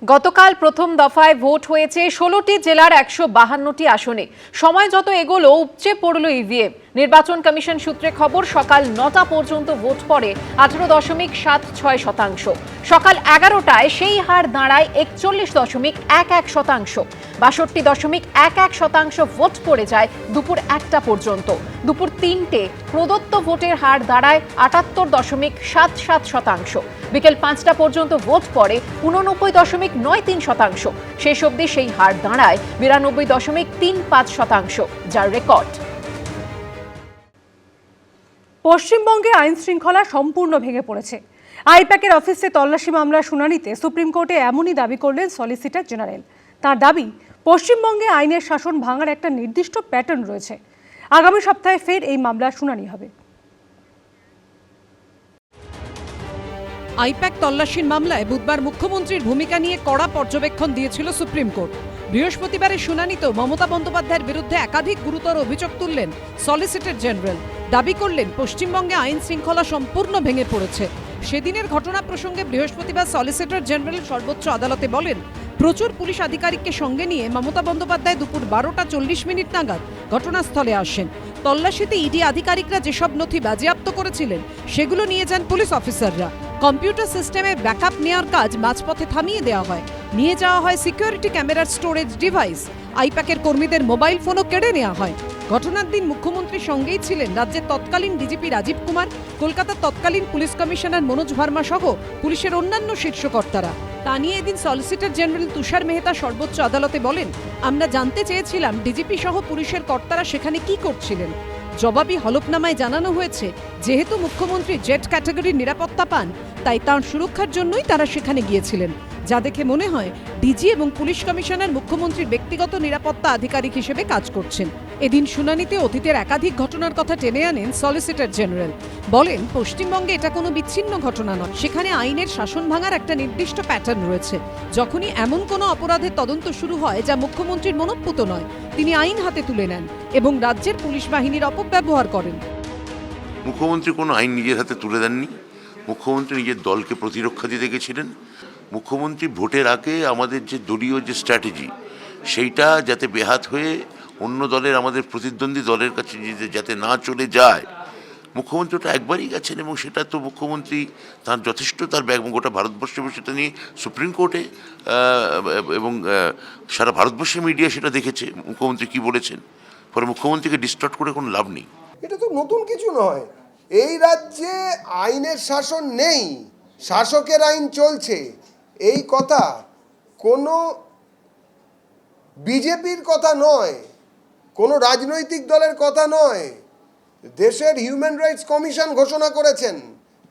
গতকাল প্রথম দফায় ভোট হয়েছে ১৬টি জেলার ১৫২টি আসনে। সময় যত এগোলো উপচে পড়ল ইভিএম। নির্বাচন কমিশন সূত্রে খবর, সকাল ৯টা পর্যন্ত ভোট পড়ে ১৮.৭৬%। সকাল ১১টায় সেই হার দাঁড়ায় ৪১.১১%। ৬২.১১% ভোট পড়ে যায় দুপুর ১টা পর্যন্ত। দুপুর ৩টে প্রদত্ত ভোটের হার দাঁড়ায় ৭৮.৭৭%। বিকেল ৫টা পর্যন্ত ভোট পড়ে ৮৯.৯৩%। শেষ অবধি সেই হার দাঁড়ায় ৯২.৩৫%, যার রেকর্ড। পশ্চিমবঙ্গে আইন শৃঙ্খলা সম্পূর্ণ ভেঙে পড়েছে। আইপ্যাকের অফিসে তল্লাশি মামলার শুনানিতে সুপ্রিম কোর্টে এমনই দাবি করলেন সলিসিটর জেনারেল। তার দাবি, পশ্চিমবঙ্গে আইনের শাসন ভাঙার একটা নির্দিষ্ট প্যাটার্ন রয়েছে। আগামী সপ্তাহে ফের এই মামলার শুনানি হবে। আইপ্যাক তল্লাশির মামলায় বুধবার মুখ্যমন্ত্রীর ভূমিকা নিয়ে কড়া পর্যবেক্ষণ দিয়েছিল সুপ্রিম কোর্ট। বৃহস্পতিবারের শুনানিতেও মমতা বন্দ্যোপাধ্যায়ের বিরুদ্ধে একাধিক গুরুতর অভিযোগ তুললেন সলিসিটর জেনারেল। দাবি করলেন, পশ্চিমবঙ্গে আইন শৃঙ্খলা সম্পূর্ণ ভেঙে পড়েছে। সেদিনের ঘটনা প্রসঙ্গে বৃহস্পতিবার সলিসিটর জেনারেল সর্বোচ্চ আদালতে বলেন, প্রচুর পুলিশ আধিকারিককে সঙ্গে নিয়ে মমতা বন্দ্যোপাধ্যায় দুপুর ১২টা ৪০ নাগাদ ঘটনাস্থলে আসেন। তল্লাশিতে ইডি আধিকারিকরা যেসব নথি বাজেয়াপ্ত করেছিলেন সেগুলো নিয়ে যান পুলিশ অফিসাররা। কম্পিউটার সিস্টেমে ব্যাকআপ নেওয়ার কাজ মাঝপথে থামিয়ে দেওয়া হয়। নিয়ে যাওয়া হয় সিকিউরিটি ক্যামেরার স্টোরেজ ডিভাইস। আইপ্যাকের কর্মীদের মোবাইল ফোনও কেড়ে নেওয়া হয়। ঘটনার দিন মুখ্যমন্ত্রীর সঙ্গেই ছিলেন রাজ্যের তৎকালীন ডিজিপি রাজীব কুমার, কলকাতার তৎকালীন পুলিশ কমিশনার মনোজ ভার্মা সহ পুলিশের অন্যান্য শীর্ষকর্তারা। তা নিয়ে এদিন সলিসিটর জেনারেল তুষার মেহতা সর্বোচ্চ আদালতে বলেন, আমরা জানতে চেয়েছিলাম ডিজিপি সহ পুলিশের কর্তারা সেখানে কি করছিলেন। জবাবি হলফনামায় জানানো হয়েছে, যেহেতু মুখ্যমন্ত্রী জেড ক্যাটাগরির নিরাপত্তা পান, তাই তাঁর সুরক্ষার জন্যই তারা সেখানে গিয়েছিলেন। যা দেখে মনে হয় ডিজি এবং পুলিশ কমিশনার মুখ্যমন্ত্রীর ব্যক্তিগত নিরাপত্তা আধিকারিক হিসেবে কাজ করছেন। এদিন শুনানিতে অতীতের একাধিক ঘটনার কথা টেনে আনেন সলিসিটর জেনারেল। বলেন, পশ্চিমবঙ্গে এটা কোনো বিচ্ছিন্ন ঘটনা নয়, সেখানে আইনের শাসন ভাঙার একটা নির্দিষ্ট প্যাটার্ন রয়েছে। যখনই এমন কোনো অপরাধের তদন্ত শুরু হয় যা মুখ্যমন্ত্রীর মনোপুত নয়, তিনি আইন হাতে তুলে নেন এবং রাজ্যের পুলিশ বাহিনীর অপব্যবহার করেন। মুখ্যমন্ত্রী কোনো আইন নিজের হাতে তুলে দেননি। মুখ্যমন্ত্রী নিজের দলকে প্রতিরক্ষা দিতে গেছিলেন। মুখ্যমন্ত্রী ভোটের আগে আমাদের যে দলীয় যে স্ট্র্যাটেজি, সেইটা যাতে বেহাত হয়ে অন্য দলের, আমাদের প্রতিদ্বন্দ্বী দলের কাছে যাতে না চলে যায়, মুখ্যমন্ত্রী ওটা একবারই গেছেন এবং সেটা তো মুখ্যমন্ত্রী তার যথেষ্ট তার গোটা ভারতবর্ষে সেটা নিয়ে সুপ্রিম কোর্টে এবং সারা ভারতবর্ষের মিডিয়া সেটা দেখেছে মুখ্যমন্ত্রী কি বলেছেন। পরে মুখ্যমন্ত্রীকে ডিস্টর্ট করে কোনো লাভ নেই। এটা তো নতুন কিছু নয়। এই রাজ্যে আইনের শাসন নেই, শাসকের আইন চলছে, এই কথা কোনো বিজেপির কথা নয়, কোনো রাজনৈতিক দলের কথা নয়। দেশের হিউম্যান রাইটস কমিশন ঘোষণা করেছেন।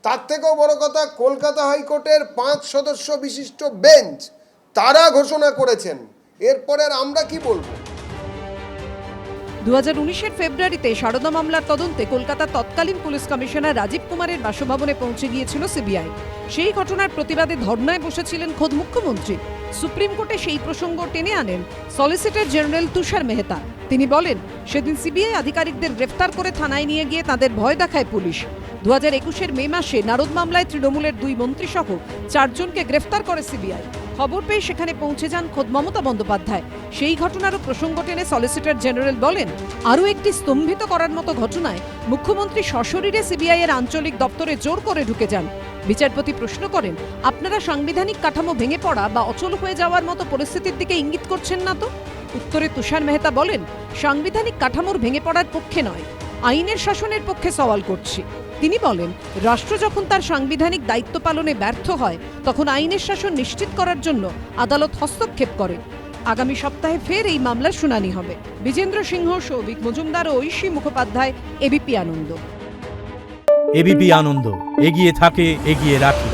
তার থেকেও বড় কথা, কলকাতা হাইকোর্টের 5 সদস্য বিশিষ্ট বেঞ্চ তারা ঘোষণা করেছেন। এরপরে আর আমরা কি বলবো? 2019-এর ফেব্রুয়ারিতে সারদা মামলার তদন্তে কলকাতার তৎকালীন পুলিশ কমিশনার রাজীব কুমারের বাসভবনে পৌঁছে গিয়েছিল সিবিআই। সেই ঘটনার প্রতিবাদে ধর্নায় বসেছিলেন খোদ মুখ্যমন্ত্রী। সুপ্রিম কোর্টে সেই প্রসঙ্গ টেনে আনেন সলিসিটর জেনারেল তুষার মেহতা। তিনি বলেন, সেদিন সিবিআই আধিকারিকদের গ্রেফতার করে থানায় নিয়ে গিয়ে তাদের ভয় দেখায় পুলিশ। 2021-এর মে মাসে নারদ মামলায় তৃণমূলের 2 মন্ত্রী সহ 4 জনকে গ্রেফতার করে সিবিআই। খবর পেয়ে সেখানে পৌঁছে যান খোদ মমতা বন্দ্যোপাধ্যায়। সেই ঘটনারও প্রসঙ্গ টেনে সলিসিটর জেনারেল বলেন, আরও একটি স্তম্ভিত করার মতো ঘটনায় মুখ্যমন্ত্রী সশরীরে সিবিআই এর আঞ্চলিক দপ্তরে জোর করে ঢুকে যান। বিচারপতি প্রশ্ন করেন, আপনারা সাংবিধানিক কাঠামো ভেঙে পড়া বা অচল হয়ে যাওয়ার মতো পরিস্থিতির দিকে ইঙ্গিত করছেন না তো? উত্তরে তুষার মেহতা বলেন, সাংবিধানিক কাঠামোর ভেঙে পড়ার পক্ষে নয়, আইনের শাসনের পক্ষে সওয়াল করছি। তিনি বলেন, রাষ্ট্র যখন তার সাংবিধানিক দায়িত্ব পালনে ব্যর্থ হয়, তখন আইনের শাসন নিশ্চিত করার জন্য আদালত হস্তক্ষেপ করে। আগামী সপ্তাহে ফের এই মামলার শুনানি হবে। বিজেন্দ্র সিংহ, সৌভিক মজুমদার ও ঐশী মুখোপাধ্যায়, এবিপি আনন্দ। এবিপি আনন্দ, এগিয়ে থাকে, এগিয়ে রাখে।